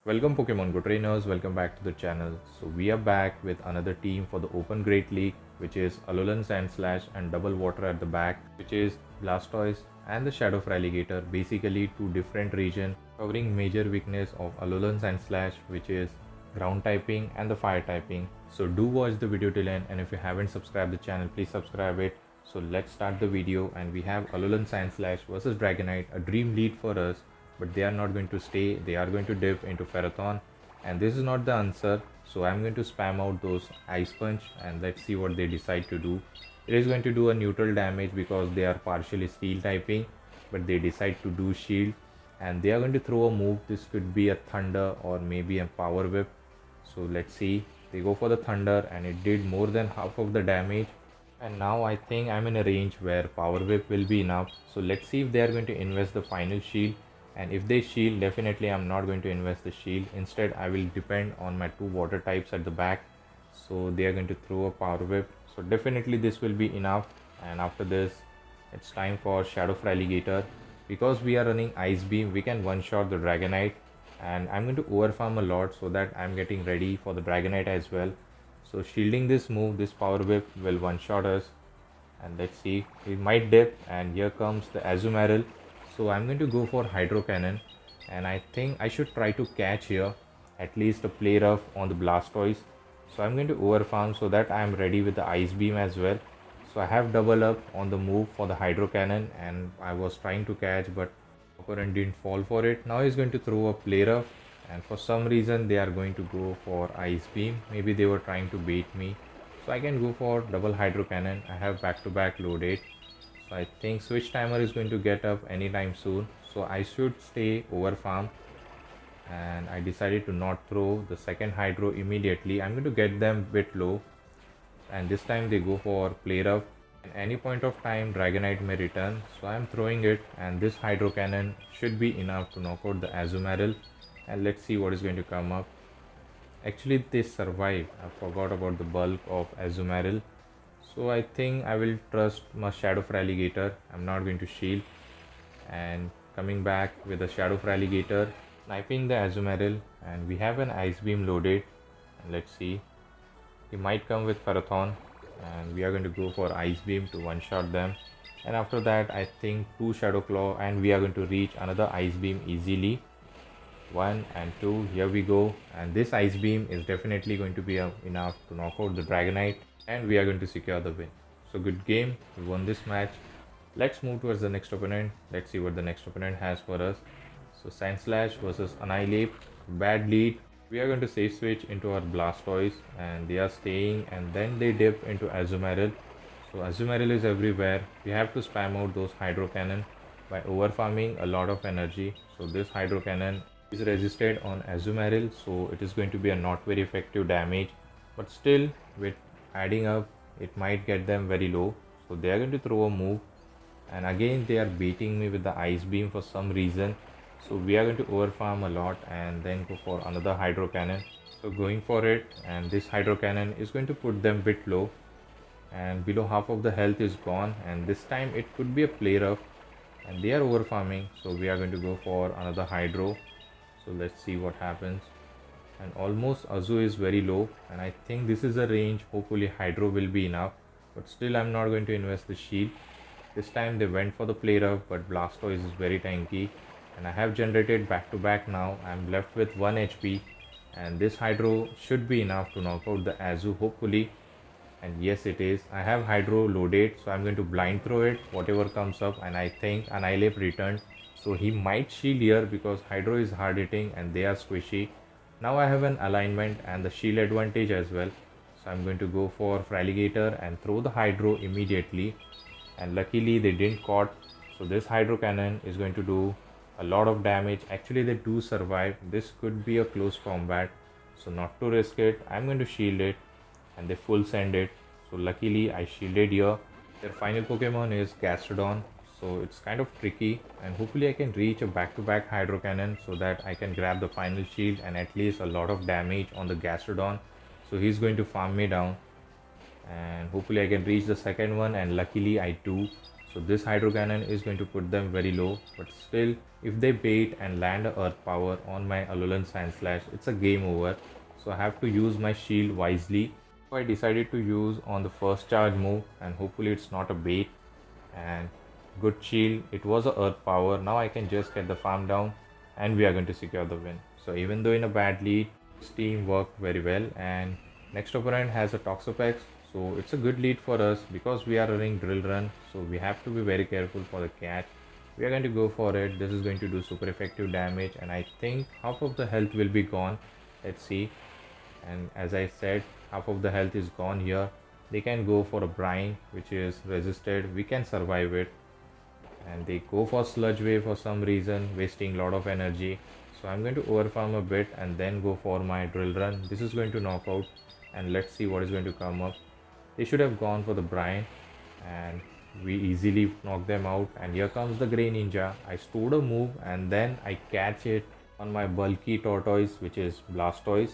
Welcome Pokemon Go trainers, welcome back to the channel. So we are back with another team for the Open Great League, which is Alolan Sandslash and Double Water at the back, which is Blastoise and the Shadow Alligator, basically two different regions covering major weakness of Alolan Sandslash, which is ground typing and the fire typing. So do watch the video till end, and if you haven't subscribed the channel, please subscribe it. So let's start the video, and we have Alolan Sandslash versus Dragonite, a dream lead for us, but they are not going to stay. They are going to dip into Ferrothorn, and this is not the answer. So I'm going to spam out those Ice Punch, and let's see what they decide to do. It is going to do a neutral damage because they are partially steel typing, but they decide to do shield, and they are going to throw a move. This could be a Thunder or maybe a Power Whip. So let's see. They go for the Thunder, and it did more than half of the damage. And now I think I'm in a range where Power Whip will be enough. So let's see if they are going to invest the final shield. And if they shield, definitely I'm not going to invest the shield. Instead, I will depend on my two water types at the back. So they are going to throw a Power Whip. So definitely this will be enough. And after this, it's time for Shadow Alligator. Because we are running Ice Beam, we can one-shot the Dragonite. And I'm going to overfarm a lot so that I'm getting ready for the Dragonite as well. So shielding this move, this Power Whip will one-shot us. And let's see, he might dip, and here comes the Azumarill. So I'm going to go for Hydro Cannon, and I think I should try to catch here at least a play rough on the Blastoise. So I'm going to overfarm so that I'm ready with the Ice Beam as well. So I have double up on the move for the Hydro Cannon, and I was trying to catch, but opponent didn't fall for it. Now he's going to throw a play rough, and for some reason they are going to go for Ice Beam. Maybe they were trying to bait me. So I can go for double Hydro Cannon. I have back-to-back loaded. So I think switch timer is going to get up anytime soon. So I should stay over farm. And I decided to not throw the second Hydro immediately. I'm going to get them a bit low. And this time they go for play rough. At any point of time, Dragonite may return. So I'm throwing it, and this Hydro Cannon should be enough to knock out the Azumarill. And let's see what is going to come up. Actually, they survived. I forgot about the bulk of Azumarill. So I think I will trust my Shadow Alligator. I'm not going to shield. And coming back with a Shadow Alligator, sniping the Azumarill, and we have an Ice Beam loaded. And let's see. He might come with Ferrothorn, and we are going to go for Ice Beam to one-shot them. And after that, I think two Shadow Claw, and we are going to reach another Ice Beam easily. 1 and 2, here we go, and this Ice Beam is definitely going to be enough to knock out the Dragonite, and we are going to secure the win. So good game, we won this match. Let's move towards the next opponent. Let's see what the next opponent has for us. So Sandslash versus Annihilate, bad lead. We are going to safe switch into our Blastoise, and they are staying, and then they dip into Azumarill. So Azumarill is everywhere. We have to spam out those Hydro Cannon by overfarming a lot of energy. So this Hydro Cannon is resisted on Azumarill, so it is going to be a not very effective damage, but still with adding up it might get them very low. So they are going to throw a move, and again they are beating me with the Ice Beam for some reason. So we are going to overfarm a lot and then go for another Hydro Cannon. So going for it, and this Hydro Cannon is going to put them bit low, and below half of the health is gone, and this time it could be a play rough, and they are overfarming. So we are going to go for another Hydro. So let's see what happens. And almost Azu is very low, and I think this is a range. Hopefully Hydro will be enough, but still I'm not going to invest the shield. This time they went for the play rough, but Blastoise is very tanky, and I have generated back to back now. I'm left with 1 HP, and this Hydro should be enough to knock out the Azu hopefully. And yes, it is. I have Hydro loaded, so I'm going to blind throw it whatever comes up, and I think Annihilate returned. So he might shield here because Hydro is hard hitting and they are squishy. Now I have an alignment and the shield advantage as well. So I'm going to go for Alligator and throw the Hydro immediately. And luckily they didn't caught. So this Hydro Cannon is going to do a lot of damage. Actually they do survive. This could be a close combat. So not to risk it, I'm going to shield it, and they full send it. So luckily I shielded here. Their final Pokemon is Gastrodon. So it's kind of tricky, and hopefully I can reach a back-to-back Hydro Cannon so that I can grab the final shield and at least a lot of damage on the Gastrodon. So he's going to farm me down, and hopefully I can reach the second one, and luckily I do. So this hydro cannon is going to put them very low, but still if they bait and land a earth power on my Alolan Sandslash, it's a game over. So I have to use my shield wisely. So I decided to use on the first charge move, and hopefully it's not a bait. And good shield, it was a earth power. Now I can just get the farm down and we are going to secure the win. So even though in a bad lead, this team worked very well, and next opponent has a Toxapex. So it's a good lead for us because we are running drill run. So we have to be very careful for the catch. We are going to go for it. This is going to do super effective damage, and I think half of the health will be gone. Let's see. And as I said, half of the health is gone here. They can go for a brine which is resisted. We can survive it, and they go for sludge wave for some reason, wasting a lot of energy. So I'm going to overfarm a bit and then go for my drill run. This is going to knock out, and let's see what is going to come up. They should have gone for the brine, and we easily knock them out. And here comes the gray ninja. I stored a move and then I catch it on my bulky tortoise, which is Blastoise.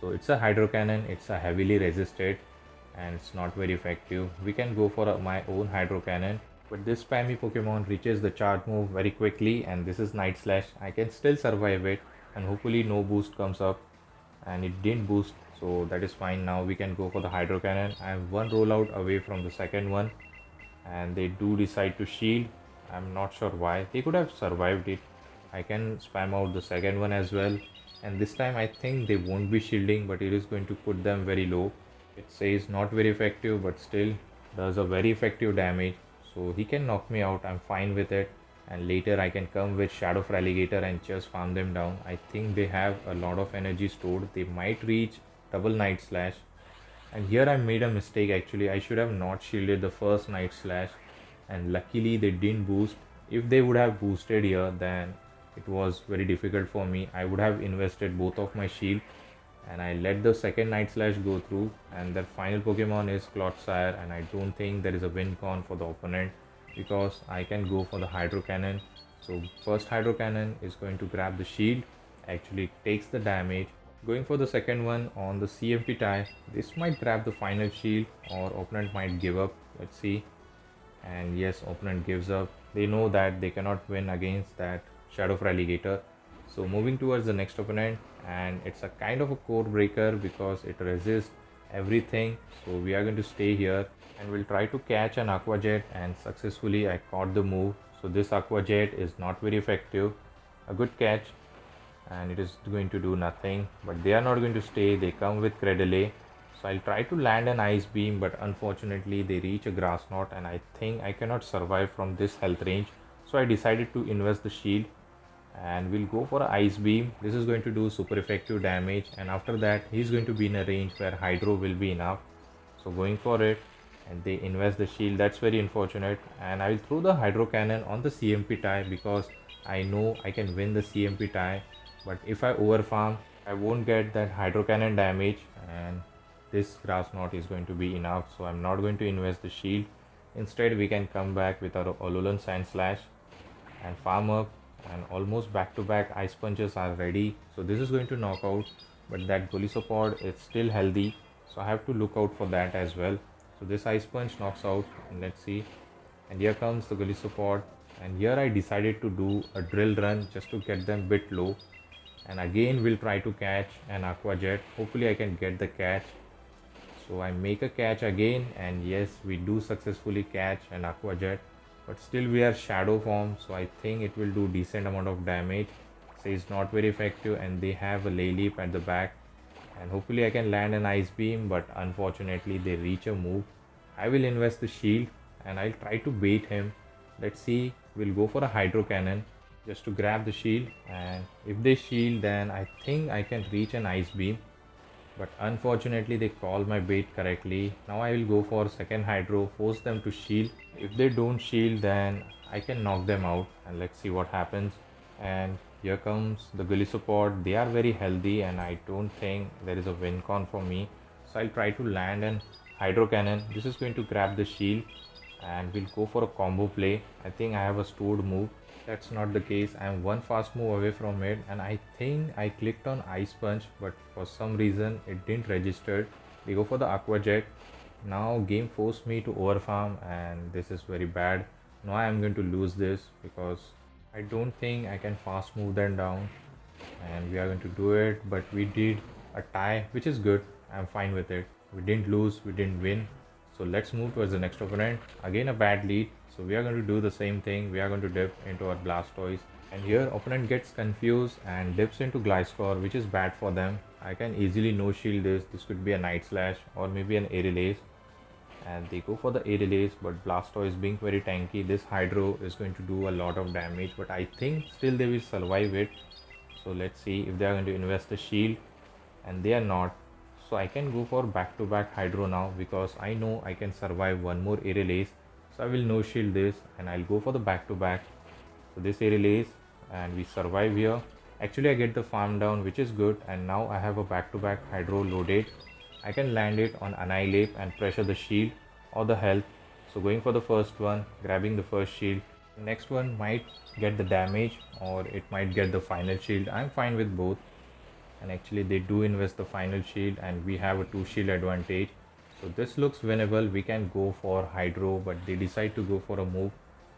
So it's a hydro cannon, it's a heavily resisted and it's not very effective. We can go for my own hydro cannon, but this spammy Pokemon reaches the charge move very quickly, and this is Night Slash. I can still survive it, and hopefully no boost comes up, and it didn't boost, so that is fine. Now we can go for the hydro cannon. I am one rollout away from the second one, and they do decide to shield. I'm not sure why. They could have survived it. I can spam out the second one as well, and this time I think they won't be shielding, but it is going to put them very low. It says not very effective, but still does a very effective damage. So he can knock me out, I'm fine with it, and later I can come with Shadow Alligator and just farm them down. I think they have a lot of energy stored. They might reach double Night Slash, and here I made a mistake. Actually, I should have not shielded the first Night Slash, and luckily they didn't boost. If they would have boosted here, then it was very difficult for me. I would have invested both of my shield, and I let the second Night Slash go through, and their final Pokemon is Clotsire, and I don't think there is a win con for the opponent because I can go for the Hydro Cannon. So first Hydro Cannon is going to grab the shield, actually takes the damage. Going for the second one on the CMP tie, this might grab the final shield or opponent might give up. Let's see. And yes, opponent gives up. They know that they cannot win against that Shadow Alligator. So moving towards the next opponent, and it's a kind of a core breaker because it resists everything. So we are going to stay here and we'll try to catch an Aqua Jet, and successfully I caught the move. So this Aqua Jet is not very effective. A good catch, and it is going to do nothing, but they are not going to stay. They come with Credele. So I'll try to land an Ice Beam, but unfortunately they reach a Grass Knot, and I think I cannot survive from this health range. So I decided to invest the shield, and we'll go for an Ice Beam. This is going to do super effective damage, and after that he's going to be in a range where Hydro will be enough. So going for it, and they invest the shield. That's very unfortunate, and I'll throw the Hydro Cannon on the CMP tie because I know I can win the CMP tie. But if I overfarm, I won't get that Hydro Cannon damage, and this Grass Knot is going to be enough. So I'm not going to invest the shield. Instead, we can come back with our Alolan Sandslash and farm up, and almost back to back Ice Punches are ready. So this is going to knock out, but that Golisopod is still healthy, so I have to look out for that as well. So this Ice Punch knocks out, and let's see. And here comes the Golisopod, and here I decided to do a drill run just to get them bit low. And again we'll try to catch an Aqua Jet. Hopefully I can get the catch. So I make a catch again, and yes, we do successfully catch an Aqua Jet, but still we are shadow form, so I think it will do decent amount of damage. So it's not very effective, and they have a Lay Leap at the back, and hopefully I can land an Ice Beam, but unfortunately they reach a move. I will invest the shield and I'll try to bait him. Let's see, we'll go for a Hydro Cannon just to grab the shield, and if they shield then I think I can reach an Ice Beam, but unfortunately they call my bait correctly. Now I will go for second Hydro, force them to shield. If they don't shield then I can knock them out, and let's see what happens. And here comes the Golisopod. They are very healthy, and I don't think there is a win con for me, so I'll try to land an Hydro Cannon. This is going to grab the shield, and we'll go for a combo play. I think I have a stored move. That's not the case. I am one fast move away from it, and I think I clicked on Ice Punch, but for some reason it didn't register. We go for the Aqua Jet. Now game forced me to overfarm, and this is very bad. Now I am going to lose this because I don't think I can fast move them down, and we are going to do it. But we did a tie, which is good. I'm fine with it. We didn't lose, we didn't win. So let's move towards the next opponent. Again a bad lead. So we are going to do the same thing. We are going to dip into our Blastoise. And here opponent gets confused and dips into Gliscor, which is bad for them. I can easily no shield this. This could be a Night Slash or maybe an Aerial Ace. And they go for the Aerial Ace, but Blastoise being very tanky, this Hydro is going to do a lot of damage. But I think still they will survive it. So let's see if they are going to invest the shield, and they are not. So I can go for back-to-back Hydro now because I know I can survive one more Aerial Ace. So I will no shield this and I'll go for the back-to-back. So this Aerial Ace and we survive here. Actually I get the farm down, which is good, and now I have a back-to-back Hydro loaded. I can land it on Annihilate and pressure the shield or the health. So going for the first one, grabbing the first shield. Next one might get the damage or it might get the final shield. I'm fine with both. And actually they do invest the final shield and we have a 2 shield advantage. So this looks winnable. We can go for Hydro, but they decide to go for a move.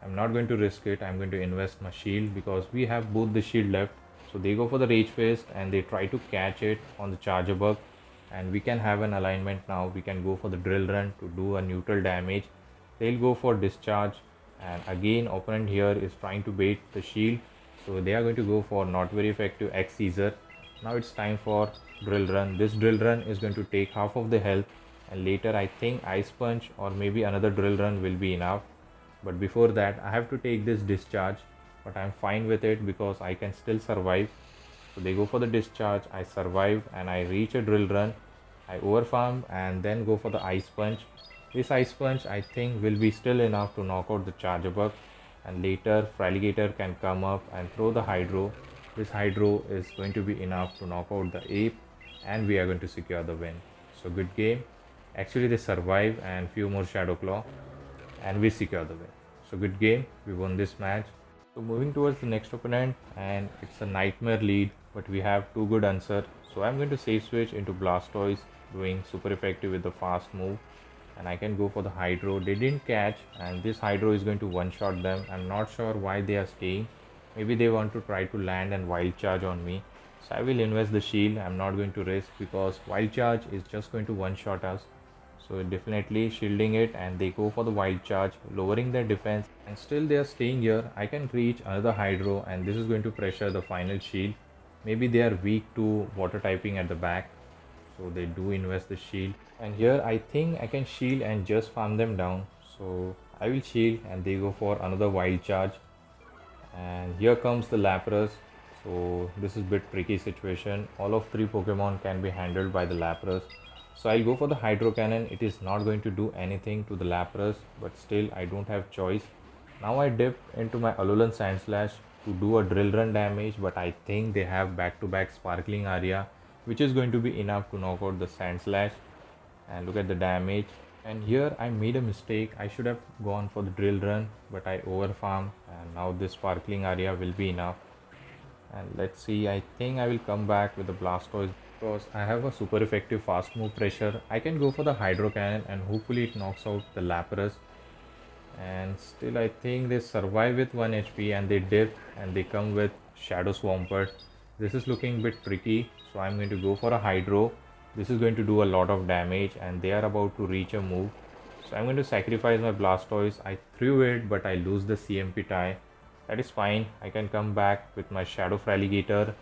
I'm not going to risk it. I'm going to invest my shield because we have both the shield left. So they go for the Rage Fist and they try to catch it on the Charger Bug. And we can have an alignment now. We can go for the Drill Run to do a neutral damage. They'll go for Discharge, and again opponent here is trying to bait the shield. So they are going to go for not very effective X Caesar. Now it's time for Drill Run. This Drill Run is going to take half of the health, and later I think Ice Punch or maybe another Drill Run will be enough. But before that I have to take this Discharge, but I'm fine with it because I can still survive. So they go for the Discharge, I survive and I reach a Drill Run. I overfarm and then go for the Ice Punch. This Ice Punch I think will be still enough to knock out the Charger Bug, and later Fraligator can come up and throw the Hydro. This Hydro is going to be enough to knock out the Ape, and we are going to secure the win. So good game. Actually they survive and few more Shadow Claw and we secure the win. So good game, we won this match. So moving towards the next opponent, and it's a nightmare lead, but we have two good answer. So I'm going to save switch into Blastoise, doing super effective with the fast move, and I can go for the Hydro. They didn't catch, and this Hydro is going to one shot them. I'm not sure why they are staying. Maybe they want to try to land and wild charge on me. So I will invest the shield. I'm not going to risk because wild charge is just going to one shot us. So definitely shielding it, and they go for the wild charge, lowering their defense, and still they are staying here. I can reach another Hydro, and this is going to pressure the final shield. Maybe they are weak to water typing at the back, so they do invest the shield. And here I think I can shield and just farm them down. So I will shield and they go for another wild charge. And here comes the Lapras. So this is a bit tricky situation. All of three Pokemon can be handled by the Lapras. So I'll go for the Hydro Cannon. It is not going to do anything to the Lapras, but still I don't have choice. Now I dip into my Alolan Sandslash to do a Drill Run damage, but I think they have back-to-back Sparkling Aria, which is going to be enough to knock out the Sandslash. And look at the damage. And here I made a mistake. I should have gone for the Drill Run, but I overfarmed, and now this Sparkling Aria will be enough. And let's see, I think I will come back with the Blastoise because I have a super effective fast move pressure. I can go for the Hydro Cannon and hopefully it knocks out the Lapras. And still I think they survive with 1 HP and they dip and they come with Shadow Swampert. This is looking a bit tricky, so I'm going to go for a Hydro. This is going to do a lot of damage and they are about to reach a move. So I'm going to sacrifice my Blastoise. I threw it, but I lose the CMP tie. That is fine. I can come back with my Shadow Fraligator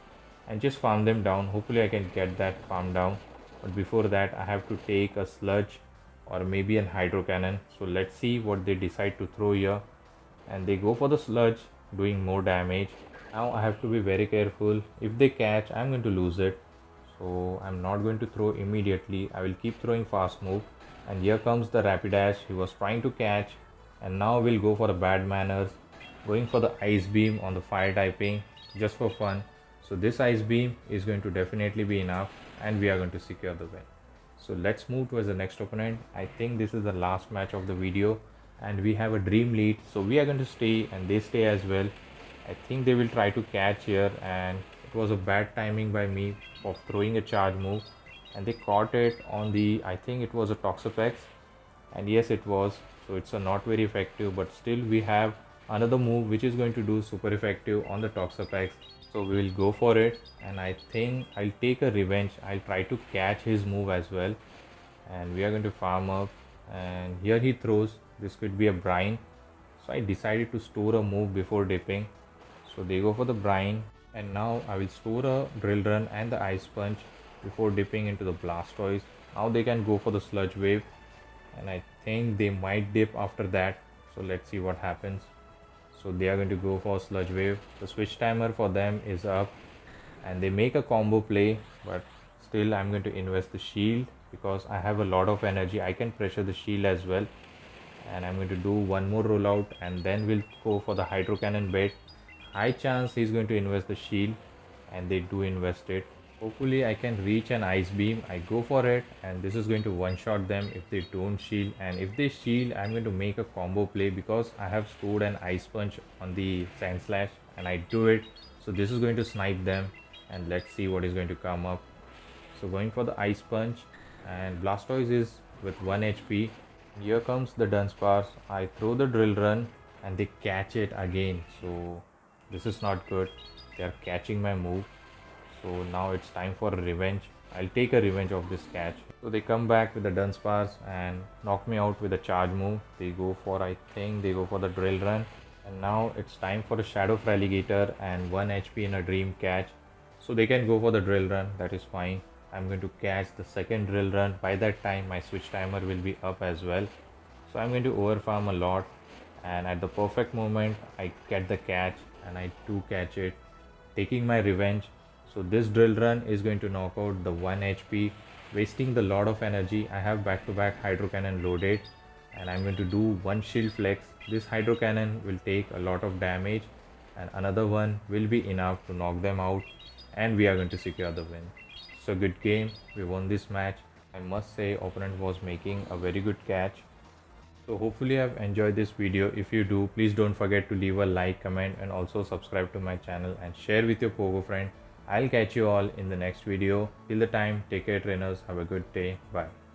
and just farm them down. Hopefully I can get that farm down. But before that I have to take a Sludge or maybe an Hydro Cannon. So let's see what they decide to throw here. And they go for the Sludge, doing more damage. Now I have to be very careful. If they catch, I'm going to lose it. So I'm not going to throw immediately. I will keep throwing fast move. And here comes the Rapidash. He was trying to catch, and now we'll go for a bad manners, going for the Ice Beam on the fire typing just for fun. So this Ice Beam is going to definitely be enough and we are going to secure the win. So let's move towards the next opponent. I think this is the last match of the video and we have a dream lead. So we are going to stay and they stay as well. I think they will try to catch here, and it was a bad timing by me of throwing a charge move, and they caught it on the, I think it was a Toxapex. and yes, it was. So it's a not very effective, but still we have another move which is going to do super effective on the Toxapex. So we will go for it, and I think I'll take a revenge. I'll try to catch his move as well, and we are going to farm up. And here he throws, this could be a brine, so I decided to store a move before dipping. So they go for the brine, and now I will store a drill run and the ice punch before dipping into the Blastoise. Now they can go for the sludge wave, and I think they might dip after that. So let's see what happens. So they are going to go for sludge wave. The switch timer for them is up, and they make a combo play, but still I'm going to invest the shield because I have a lot of energy. I can pressure the shield as well, and I'm going to do one more rollout, and then we'll go for the hydro cannon bait. High chance he's going to invest the shield, and they do invest it. Hopefully I can reach an ice beam. I go for it, and this is going to one shot them if they don't shield, and if they shield I'm going to make a combo play because I have stored an ice punch on the Sandslash, and I do it. So this is going to snipe them, and let's see what is going to come up. So going for the ice punch, and Blastoise is with 1 HP. Here comes the Dunsparce. I throw the drill run, and they catch it again. So this is not good. They are catching my move. So now it's time for a revenge. I'll take a revenge of this catch. So they come back with the Dunsparce and knock me out with a charge move. They go for, I think they go for the drill run. And now it's time for a Shadow Alligator and 1 HP in a dream catch. So they can go for the drill run, that is fine. I'm going to catch the second drill run. By that time my switch timer will be up as well. So I'm going to overfarm a lot, and at the perfect moment I get the catch, and I do catch it, taking my revenge. So this drill run is going to knock out the 1 HP, wasting the lot of energy. I have back to back hydro cannon loaded, and I'm going to do one shield flex. This hydro cannon will take a lot of damage, and another one will be enough to knock them out, and we are going to secure the win. So good game, we won this match. I must say opponent was making a very good catch. So hopefully I've enjoyed this video. If you do, please don't forget to leave a like, comment, and also subscribe to my channel and share with your Pogo friend. I'll catch you all in the next video. Till the time, take care trainers, have a good day, bye.